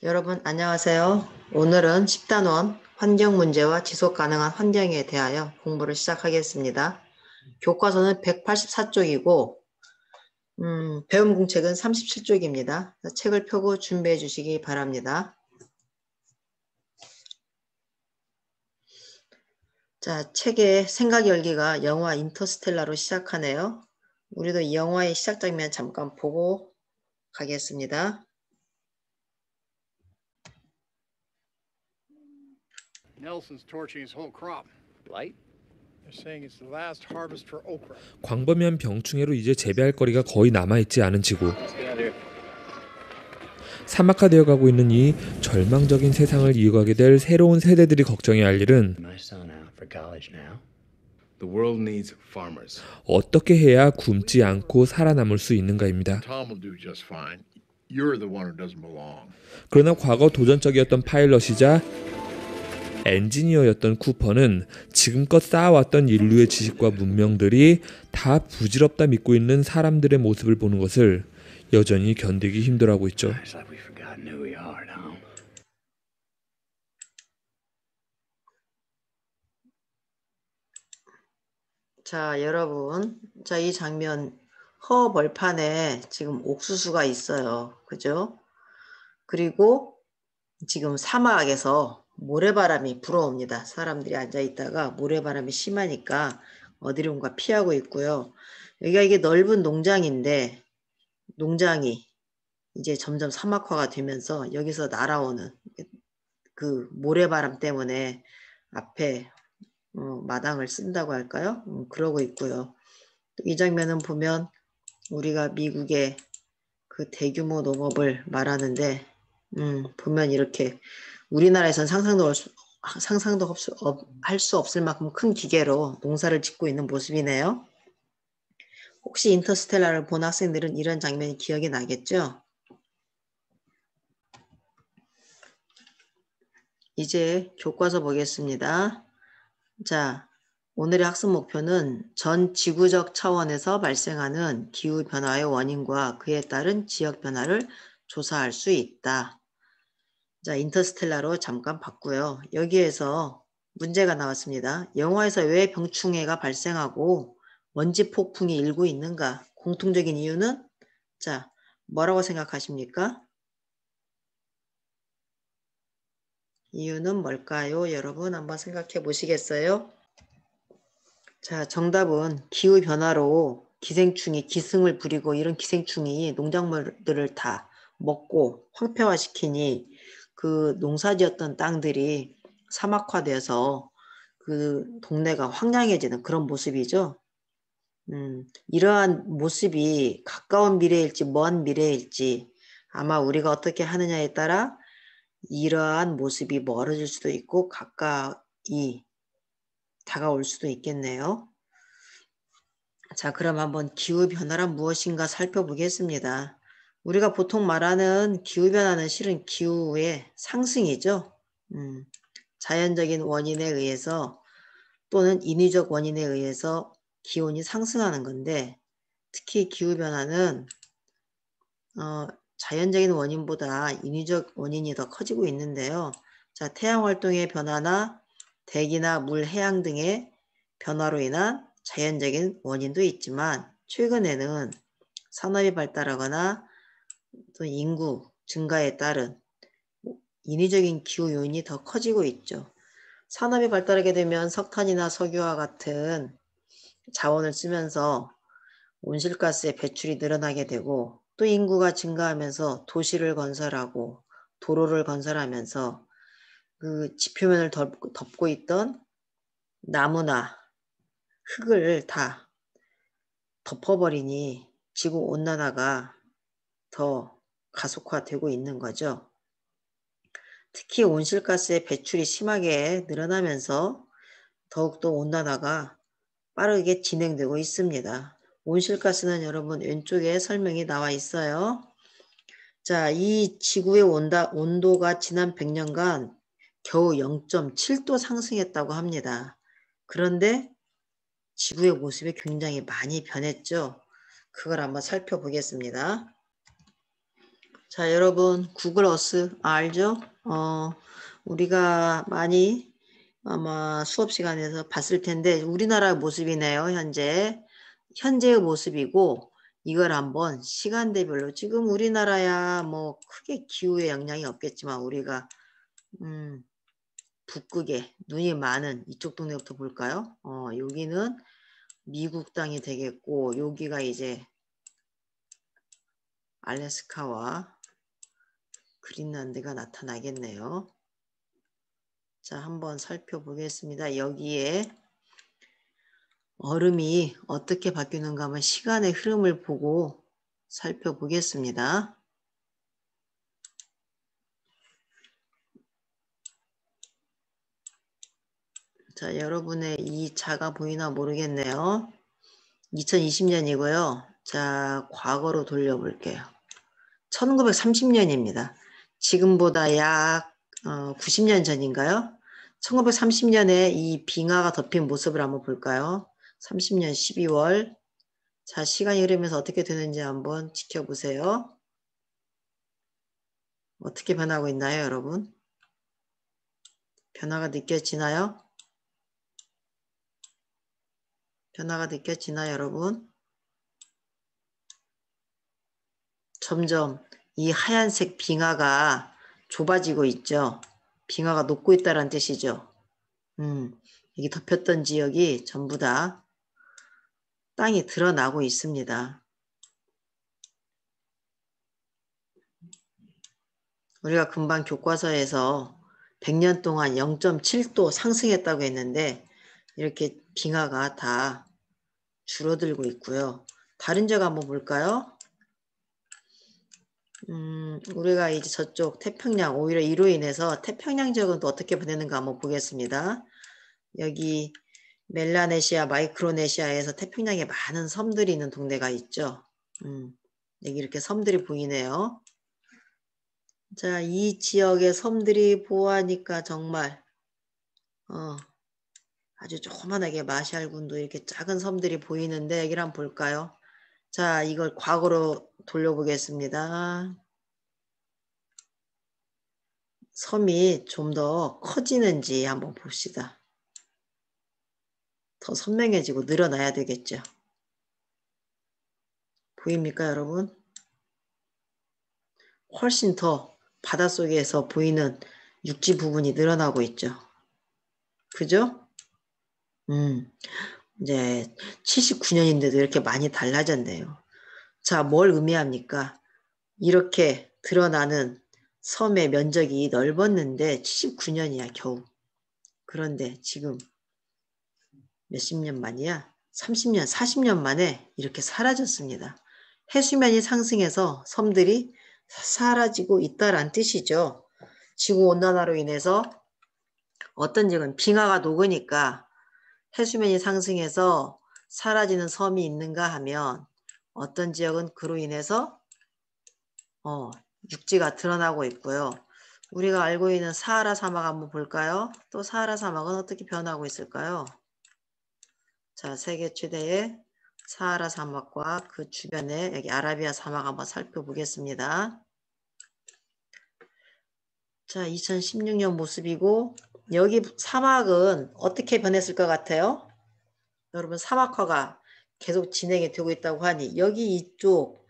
여러분 안녕하세요. 오늘은 10단원 환경 문제와 지속 가능한 환경에 대하여 공부를 시작하겠습니다. 교과서는 184쪽이고 배움 공책은 37쪽입니다. 책을 펴고 준비해 주시기 바랍니다. 자, 책의 생각 열기가 영화 인터스텔라로 시작하네요. 우리도 이 영화의 시작 장면 잠깐 보고 가겠습니다. Nelson's torching his whole crop. Light? They're saying it's the last harvest for okra. 광범위한 병충해로 이제 재배할 거리가 거의 남아있지 않은 지구. 사막화되어 가고 있는 이 절망적인 세상을 이어가게 될 새로운 세대들이 걱정해야 할 일은 The world needs farmers. 어떻게 해야 굶지 않고 살아남을 수 있는가입니다. Tom will do just fine. You're the one who doesn't belong. 그러나 과거 도전적이었던 파일럿이자 엔지니어였던 쿠퍼는 지금껏 쌓아왔던 인류의 지식과 문명들이 다 부질없다 믿고 있는 사람들의 모습을 보는 것을 여전히 견디기 힘들어하고 있죠. It's like we've forgotten who we are, Tom. 자, 여러분. 자, 이 장면 허벌판에 지금 옥수수가 있어요. 그죠? 그리고 지금 사막에서 모래바람이 불어옵니다. 사람들이 앉아있다가 모래바람이 심하니까 어디론가 피하고 있고요. 여기가 이게 넓은 농장인데 농장이 이제 점점 사막화가 되면서 여기서 날아오는 그 모래바람 때문에 앞에 마당을 쓴다고 할까요? 그러고 있고요. 이 장면은 보면 우리가 미국의 그 대규모 농업을 말하는데 보면 이렇게 우리나라에선 상상도 할 수 없을 만큼 큰 기계로 농사를 짓고 있는 모습이네요. 혹시 인터스텔라를 본 학생들은 이런 장면이 기억이 나겠죠? 이제 교과서 보겠습니다. 자, 오늘의 학습 목표는 전 지구적 차원에서 발생하는 기후변화의 원인과 그에 따른 지역변화를 조사할 수 있다. 자, 인터스텔라로 잠깐 봤고요. 여기에서 문제가 나왔습니다. 영화에서 왜 병충해가 발생하고 먼지 폭풍이 일고 있는가? 공통적인 이유는? 자, 뭐라고 생각하십니까? 이유는 뭘까요? 여러분 한번 생각해 보시겠어요? 자, 정답은 기후변화로 기생충이 기승을 부리고 이런 기생충이 농작물들을 다 먹고 황폐화시키니 그 농사지었던 땅들이 사막화돼서 그 동네가 황량해지는 그런 모습이죠. 이러한 모습이 가까운 미래일지 먼 미래일지 아마 우리가 어떻게 하느냐에 따라 이러한 모습이 멀어질 수도 있고 가까이 다가올 수도 있겠네요. 자, 그럼 한번 기후변화란 무엇인가 살펴보겠습니다. 우리가 보통 말하는 기후변화는 실은 기후의 상승이죠. 자연적인 원인에 의해서 또는 인위적 원인에 의해서 기온이 상승하는 건데 특히 기후변화는 자연적인 원인보다 인위적 원인이 더 커지고 있는데요. 자, 태양활동의 변화나 대기나 물, 해양 등의 변화로 인한 자연적인 원인도 있지만 최근에는 산업이 발달하거나 또 인구 증가에 따른 인위적인 기후 요인이 더 커지고 있죠. 산업이 발달하게 되면 석탄이나 석유와 같은 자원을 쓰면서 온실가스의 배출이 늘어나게 되고 또 인구가 증가하면서 도시를 건설하고 도로를 건설하면서 그 지표면을 덮고 있던 나무나 흙을 다 덮어버리니 지구온난화가 더 가속화되고 있는 거죠. 특히 온실가스의 배출이 심하게 늘어나면서 더욱더 온난화가 빠르게 진행되고 있습니다. 온실가스는 여러분 왼쪽에 설명이 나와 있어요. 자, 이 지구의 온도가 지난 100년간 겨우 0.7도 상승했다고 합니다. 그런데 지구의 모습이 굉장히 많이 변했죠. 그걸 한번 살펴보겠습니다. 자, 여러분 구글 어스 알죠? 우리가 많이 아마 수업 시간에서 봤을 텐데 우리나라 모습이네요. 현재의 모습이고 이걸 한번 시간대별로 지금 우리나라야 뭐 크게 기후에 영향이 없겠지만 우리가 북극에 눈이 많은 이쪽 동네부터 볼까요? 여기는 미국 땅이 되겠고 여기가 이제 알래스카와 그린란드가 나타나겠네요. 자, 한번 살펴보겠습니다. 여기에 얼음이 어떻게 바뀌는가 한번 시간의 흐름을 보고 살펴보겠습니다. 자, 여러분의 이 자가 보이나 모르겠네요. 2020년이고요. 자, 과거로 돌려볼게요. 1930년입니다. 지금보다 약 90년 전인가요? 1930년에 이 빙하가 덮인 모습을 한번 볼까요? 30년 12월. 자, 시간이 흐르면서 어떻게 되는지 한번 지켜보세요. 어떻게 변하고 있나요, 여러분? 변화가 느껴지나요? 변화가 느껴지나요, 여러분? 점점 이 하얀색 빙하가 좁아지고 있죠. 빙하가 녹고 있다는 뜻이죠. 여기 덮였던 지역이 전부 다 땅이 드러나고 있습니다. 우리가 금방 교과서에서 100년 동안 0.7도 상승했다고 했는데 이렇게 빙하가 다 줄어들고 있고요. 다른 지역 한번 볼까요? 우리가 이제 저쪽 태평양 오히려 이로 인해서 태평양 지역은 또 어떻게 변했는가 한번 보겠습니다. 여기 멜라네시아, 마이크로네시아에서 태평양에 많은 섬들이 있는 동네가 있죠. 여기 이렇게 섬들이 보이네요. 자, 이 지역의 섬들이 보아하니까 정말 아주 조그만하게 마샬군도 이렇게 작은 섬들이 보이는데 여기를 한번 볼까요? 자, 이걸 과거로 돌려보겠습니다. 섬이 좀 더 커지는지 한번 봅시다. 더 선명해지고 늘어나야 되겠죠. 보입니까, 여러분? 훨씬 더 바닷속에서 보이는 육지 부분이 늘어나고 있죠. 그죠? 이제 79년인데도 이렇게 많이 달라졌네요. 자, 뭘 의미합니까? 이렇게 드러나는 섬의 면적이 넓었는데 79년이야, 겨우. 그런데 지금 몇십 년 만이야? 30년, 40년 만에 이렇게 사라졌습니다. 해수면이 상승해서 섬들이 사라지고 있다란 뜻이죠. 지구온난화로 인해서 어떤 지역은 빙하가 녹으니까 해수면이 상승해서 사라지는 섬이 있는가 하면 어떤 지역은 그로 인해서 육지가 드러나고 있고요. 우리가 알고 있는 사하라 사막 한번 볼까요? 또 사하라 사막은 어떻게 변하고 있을까요? 자, 세계 최대의 사하라 사막과 그 주변에 여기 아라비아 사막 한번 살펴보겠습니다. 자, 2016년 모습이고 여기 사막은 어떻게 변했을 것 같아요? 여러분 사막화가 계속 진행이 되고 있다고 하니 여기 이쪽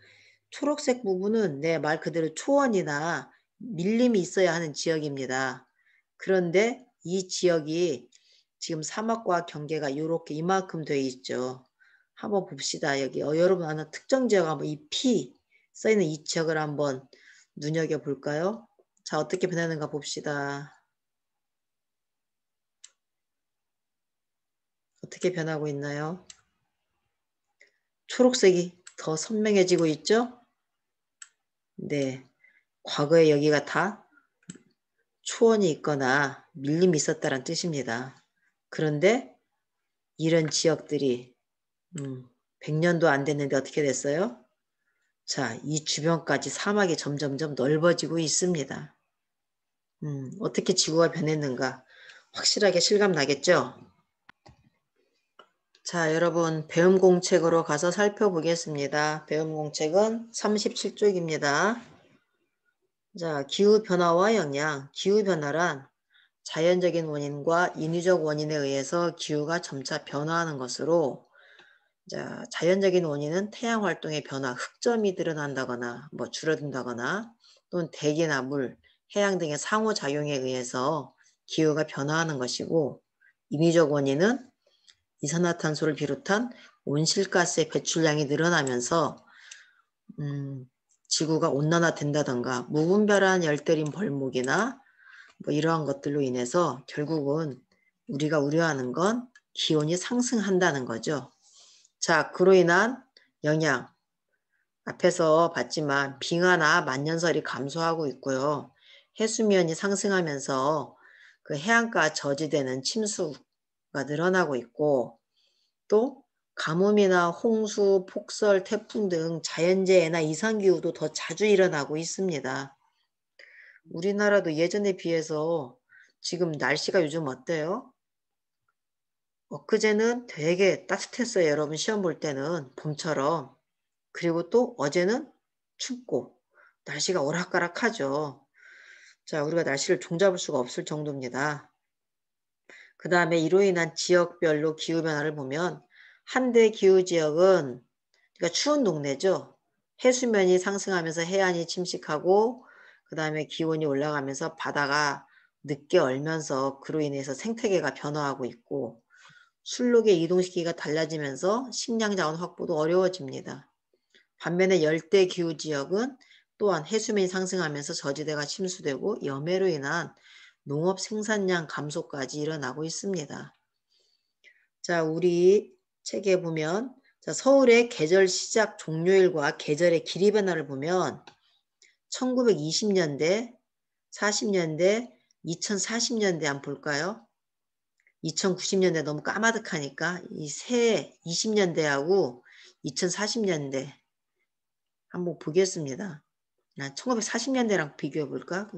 초록색 부분은 내 말 그대로 초원이나 밀림이 있어야 하는 지역입니다. 그런데 이 지역이 지금 사막과 경계가 이렇게 이만큼 되어 있죠. 한번 봅시다. 여기 여러분 하나 특정 지역 한번 이 P 써있는 이 지역을 한번 눈여겨볼까요? 자, 어떻게 변하는가 봅시다. 어떻게 변하고 있나요? 초록색이 더 선명해지고 있죠? 네. 과거에 여기가 다 초원이 있거나 밀림이 있었다는 뜻입니다. 그런데 이런 지역들이 100년도 안 됐는데 어떻게 됐어요? 자, 이 주변까지 사막이 점점점 넓어지고 있습니다. 어떻게 지구가 변했는가 확실하게 실감 나겠죠? 자, 여러분 배움 공책으로 가서 살펴보겠습니다. 배움 공책은 37쪽입니다. 자, 기후변화와 영향. 기후변화란 자연적인 원인과 인위적 원인에 의해서 기후가 점차 변화하는 것으로, 자, 자연적인 원인은 태양 활동의 변화, 흑점이 드러난다거나 줄어든다거나 또는 대기나 물, 해양 등의 상호작용에 의해서 기후가 변화하는 것이고, 인위적 원인은 이산화탄소를 비롯한 온실가스의 배출량이 늘어나면서 지구가 온난화된다던가 무분별한 열대림 벌목이나 이러한 것들로 인해서 결국은 우리가 우려하는 건 기온이 상승한다는 거죠. 자, 그로 인한 영향. 앞에서 봤지만 빙하나 만년설이 감소하고 있고요. 해수면이 상승하면서 그 해안가 저지대는 침수가 늘어나고 있고, 또 가뭄이나 홍수, 폭설, 태풍 등 자연재해나 이상기후도 더 자주 일어나고 있습니다. 우리나라도 예전에 비해서 지금 날씨가 요즘 어때요? 엊그제는 되게 따뜻했어요. 여러분 시험 볼 때는 봄처럼. 그리고 또 어제는 춥고 날씨가 오락가락하죠. 자, 우리가 날씨를 종잡을 수가 없을 정도입니다. 그 다음에 이로 인한 지역별로 기후변화를 보면 한대 기후지역은 그러니까 추운 동네죠. 해수면이 상승하면서 해안이 침식하고 그 다음에 기온이 올라가면서 바다가 늦게 얼면서 그로 인해서 생태계가 변화하고 있고, 순록의 이동시기가 달라지면서 식량 자원 확보도 어려워집니다. 반면에 열대 기후 지역은 또한 해수면이 상승하면서 저지대가 침수되고 염해로 인한 농업 생산량 감소까지 일어나고 있습니다. 자, 우리 책에 보면 자, 서울의 계절 시작 종료일과 계절의 길이 변화를 보면 1920년대, 40년대, 2040년대 한번 볼까요? 2090년대 너무 까마득하니까 이 새 20년대하고 2040년대 한번 보겠습니다. 1940년대랑 비교해 볼까?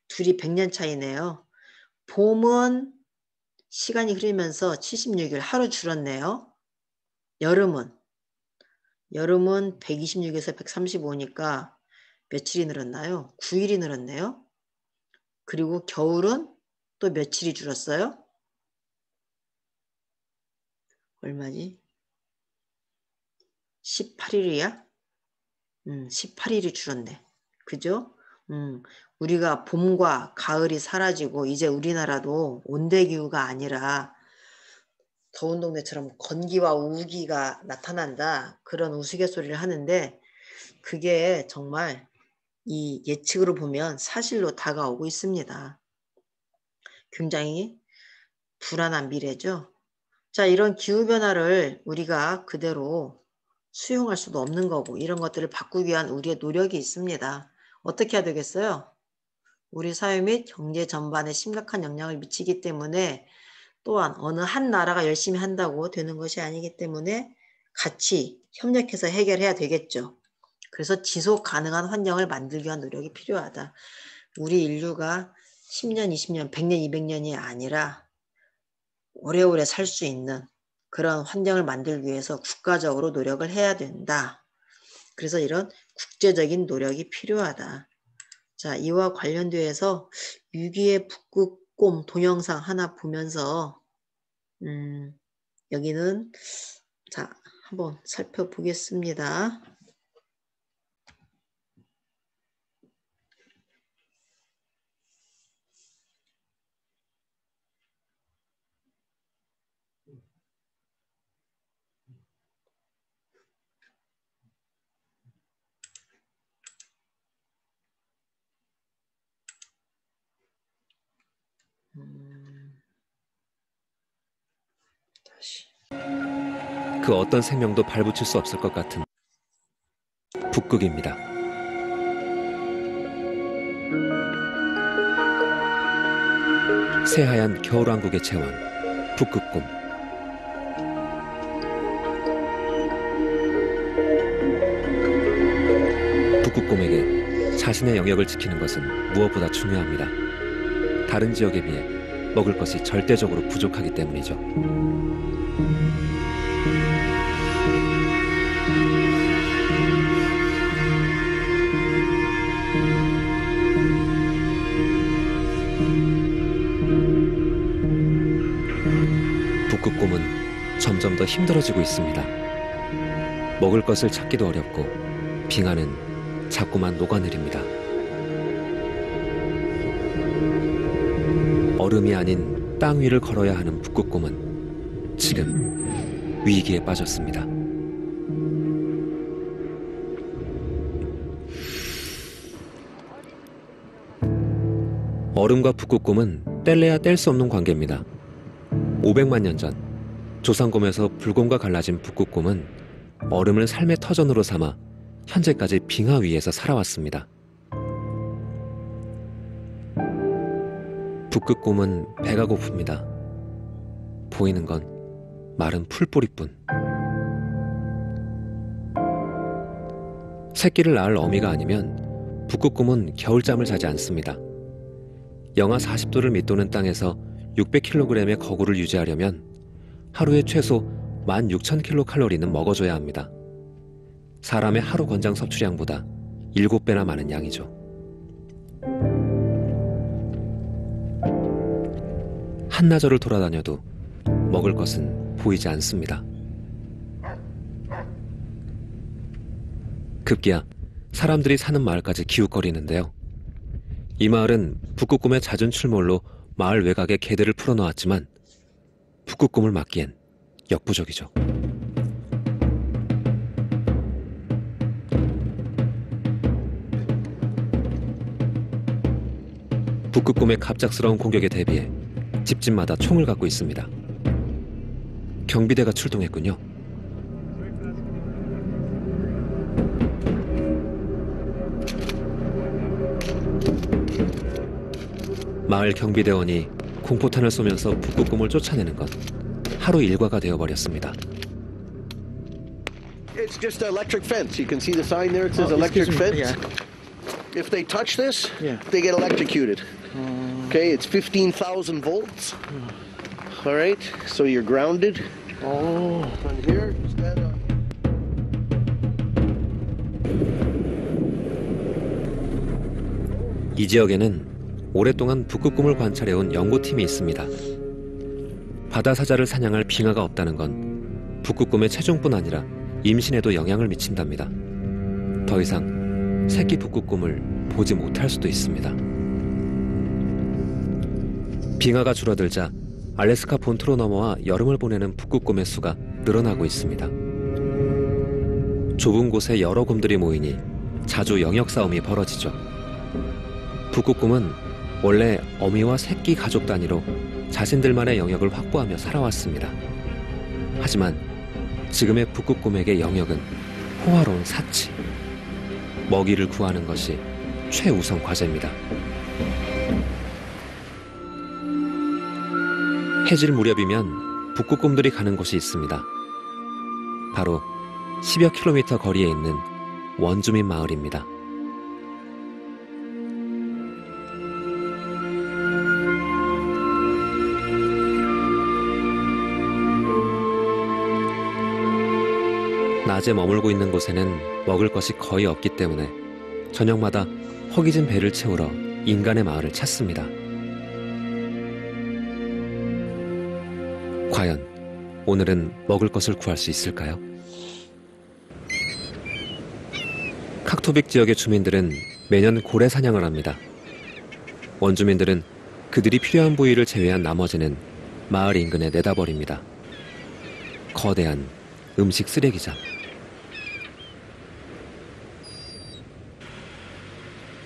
둘이 100년 차이네요. 봄은 시간이 흐르면서 76일 하루 줄었네요. 여름은 126에서 135니까 며칠이 늘었나요? 9일이 늘었네요. 그리고 겨울은 또 며칠이 줄었어요? 얼마지? 18일이야? 18일이 줄었네. 그죠? 우리가 봄과 가을이 사라지고 이제 우리나라도 온대기후가 아니라 더운 동네처럼 건기와 우기가 나타난다. 그런 우스갯소리를 하는데 그게 정말 이 예측으로 보면 사실로 다가오고 있습니다. 굉장히 불안한 미래죠. 자, 이런 기후변화를 우리가 그대로 수용할 수도 없는 거고 이런 것들을 바꾸기 위한 우리의 노력이 있습니다. 어떻게 해야 되겠어요? 우리 사회 및 경제 전반에 심각한 영향을 미치기 때문에 또한 어느 한 나라가 열심히 한다고 되는 것이 아니기 때문에 같이 협력해서 해결해야 되겠죠. 그래서 지속 가능한 환경을 만들기 위한 노력이 필요하다. 우리 인류가 10년, 20년, 100년, 200년이 아니라 오래오래 살 수 있는 그런 환경을 만들기 위해서 국가적으로 노력을 해야 된다. 그래서 이런 국제적인 노력이 필요하다. 자, 이와 관련돼서 유기의 북극곰 동영상 하나 보면서 여기는 자, 한번 살펴보겠습니다. 다시. 그 어떤 생명도 발붙일 수 없을 것 같은 북극입니다. 새하얀 겨울왕국의 제왕, 북극곰. 북극곰에게 자신의 영역을 지키는 것은 무엇보다 중요합니다. 다른 지역에 비해 먹을 것이 절대적으로 부족하기 때문이죠. 점점 더 힘들어지고 있습니다. 먹을 것을 찾기도 어렵고 빙하는 자꾸만 녹아내립니다. 얼음이 아닌 땅 위를 걸어야 하는 북극곰은 지금 위기에 빠졌습니다. 얼음과 북극곰은 뗄래야 뗄 수 없는 관계입니다. 500만 년 전 조상곰에서 불곰과 갈라진 북극곰은 얼음을 삶의 터전으로 삼아 현재까지 빙하 위에서 살아왔습니다. 북극곰은 배가 고픕니다. 보이는 건 마른 풀뿌리뿐. 새끼를 낳을 어미가 아니면 북극곰은 겨울잠을 자지 않습니다. 영하 40도를 밑도는 땅에서 600kg의 거구를 유지하려면 하루에 최소 16,000kcal는 먹어줘야 합니다. 사람의 하루 권장 섭취량보다 7배나 많은 양이죠. 한나절을 돌아다녀도 먹을 것은 보이지 않습니다. 급기야 사람들이 사는 마을까지 기웃거리는데요. 이 마을은 북극곰의 잦은 출몰로 마을 외곽에 개들을 풀어놓았지만 북극곰을 막기엔 역부족이죠. 북극곰의 갑작스러운 공격에 대비해 집집마다 총을 갖고 있습니다. 경비대가 출동했군요. 마을 경비대원이 공포탄을 쏘면서 북극곰을 쫓아내는 건 하루 일과가 되어버렸습니다. It's just an electric fence. You can see the sign there. It says electric fence. Yeah. If they touch this, Yeah. they get electrocuted. Okay, it's 15,000 volts. All right, so you're grounded. Oh. On here, stand on. 이 지역에는 오랫동안 북극곰을 관찰해온 연구팀이 있습니다. 바다사자를 사냥할 빙하가 없다는 건 북극곰의 체중뿐 아니라 임신에도 영향을 미친답니다. 더 이상 새끼 북극곰을 보지 못할 수도 있습니다. 빙하가 줄어들자 알래스카 본토로 넘어와 여름을 보내는 북극곰의 수가 늘어나고 있습니다. 좁은 곳에 여러 곰들이 모이니 자주 영역 싸움이 벌어지죠. 북극곰은 원래 어미와 새끼 가족 단위로 자신들만의 영역을 확보하며 살아왔습니다. 하지만 지금의 북극곰에게 영역은 호화로운 사치, 먹이를 구하는 것이 최우선 과제입니다. 해질 무렵이면 북극곰들이 가는 곳이 있습니다. 바로 10여 킬로미터 거리에 있는 원주민 마을입니다. 낮에 머물고 있는 곳에는 먹을 것이 거의 없기 때문에 저녁마다 허기진 배를 채우러 인간의 마을을 찾습니다. 과연 오늘은 먹을 것을 구할 수 있을까요? 칵토빅 지역의 주민들은 매년 고래 사냥을 합니다. 원주민들은 그들이 필요한 부위를 제외한 나머지는 마을 인근에 내다버립니다. 거대한 음식 쓰레기장.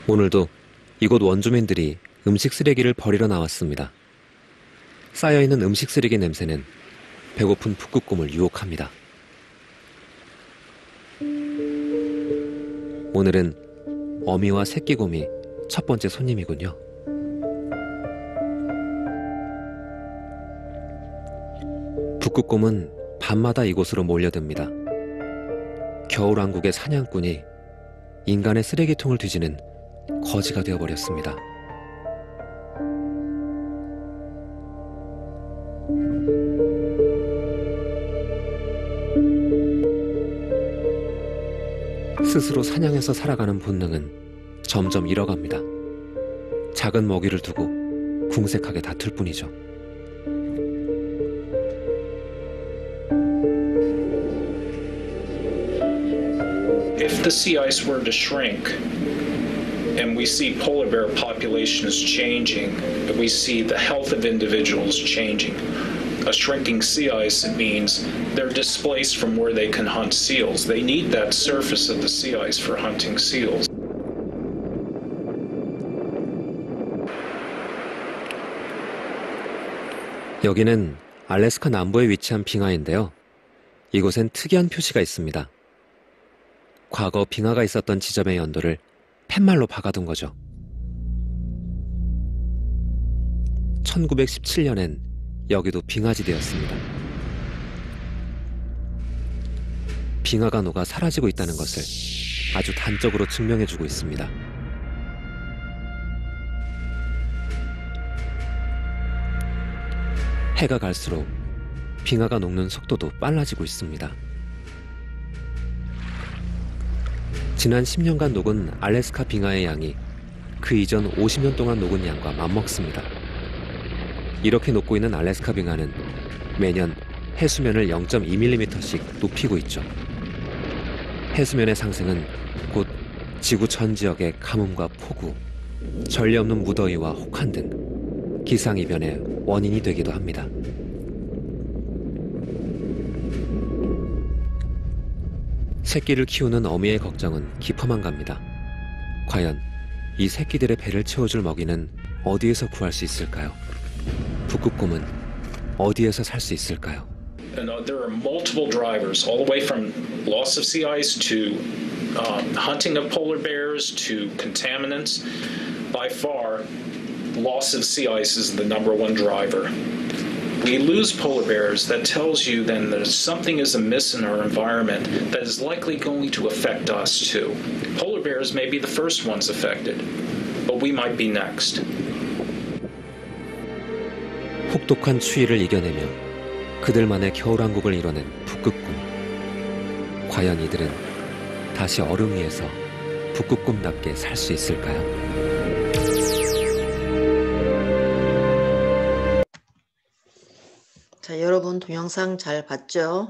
오늘도 이곳 원주민들이 음식 쓰레기를 버리러 나왔습니다. 쌓여있는 음식 쓰레기 냄새는 배고픈 북극곰을 유혹합니다. 오늘은 어미와 새끼곰이 첫 번째 손님이군요. 북극곰은 밤마다 이곳으로 몰려듭니다. 겨울왕국의 사냥꾼이 인간의 쓰레기통을 뒤지는 거지가 되어버렸습니다. 스스로 사냥해서 살아가는 본능은 점점 잃어갑니다. 작은 먹이를 두고 궁색하게 다툴 뿐이죠. if the sea ice were to shrink and we see polar bear populations changing, we see the health of individuals changing. A shrinking sea ice, it means they're displaced from where they can hunt seals. They need that surface of the sea ice for hunting seals. 여기는 알래스카 남부에 위치한 빙하인데요. 이곳엔 특이한 표시가 있습니다. 과거 빙하가 있었던 지점의 연도를 팻말로 박아둔 거죠. 1917년엔 여기도 빙하지대였습니다. 빙하가 녹아 사라지고 있다는 것을 아주 단적으로 증명해주고 있습니다. 해가 갈수록 빙하가 녹는 속도도 빨라지고 있습니다. 지난 10년간 녹은 알래스카 빙하의 양이 그 이전 50년 동안 녹은 양과 맞먹습니다. 이렇게 녹고 있는 알래스카 빙하는 매년 해수면을 0.2mm씩 높이고 있죠. 해수면의 상승은 곧 지구 전 지역의 가뭄과 폭우, 전례 없는 무더위와 혹한 등 기상이변의 원인이 되기도 합니다. 새끼를 키우는 어미의 걱정은 깊어만 갑니다. 과연 이 새끼들의 배를 채워줄 먹이는 어디에서 구할 수 있을까요? 북극곰은 어디에서 살 수 있을까요? And there are multiple drivers, all the way from loss of sea ice to hunting of polar bears to contaminants. By far, loss of sea ice is the number one driver. We lose polar bears, that tells you then that something is amiss in our environment that is likely going to affect us too. Polar bears may be the first ones affected, but we might be next. 혹독한 추위를 이겨내며 그들만의 겨울왕국을 이뤄낸 북극곰. 과연 이들은 다시 얼음 위에서 북극곰답게 살 수 있을까요? 자, 여러분 동영상 잘 봤죠?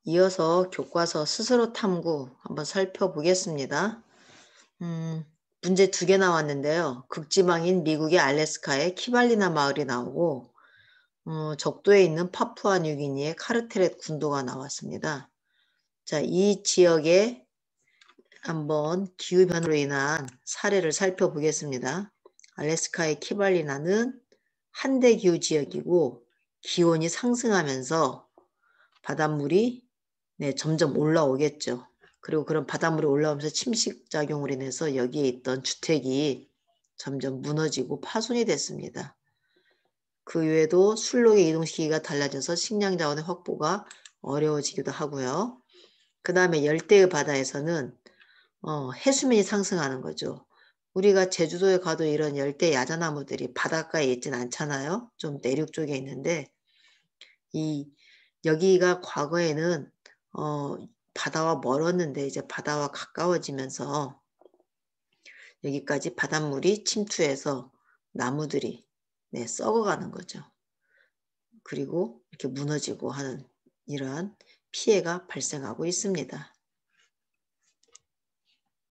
이어서 교과서 스스로 탐구 한번 살펴보겠습니다. 문제 2개 나왔는데요. 극지방인 미국의 알래스카의 키발리나 마을이 나오고 적도에 있는 파푸아 뉴기니의 카르테렛 군도가 나왔습니다. 자, 이 지역에 한번 기후변화로 인한 사례를 살펴보겠습니다. 알래스카의 키발리나는 한대기후 지역이고 기온이 상승하면서 바닷물이 점점 올라오겠죠. 그리고 그런 바닷물이 올라오면서 침식작용으로 인해서 여기에 있던 주택이 점점 무너지고 파손이 됐습니다. 그 외에도 술록의 이동시기가 달라져서 식량 자원의 확보가 어려워지기도 하고요. 그 다음에 열대의 바다에서는 해수면이 상승하는 거죠. 우리가 제주도에 가도 이런 열대 야자나무들이 바닷가에 있진 않잖아요. 좀 내륙 쪽에 있는데 여기가 과거에는 바다와 멀었는데 이제 바다와 가까워지면서 여기까지 바닷물이 침투해서 나무들이 썩어가는 거죠. 그리고 이렇게 무너지고 하는 이러한 피해가 발생하고 있습니다.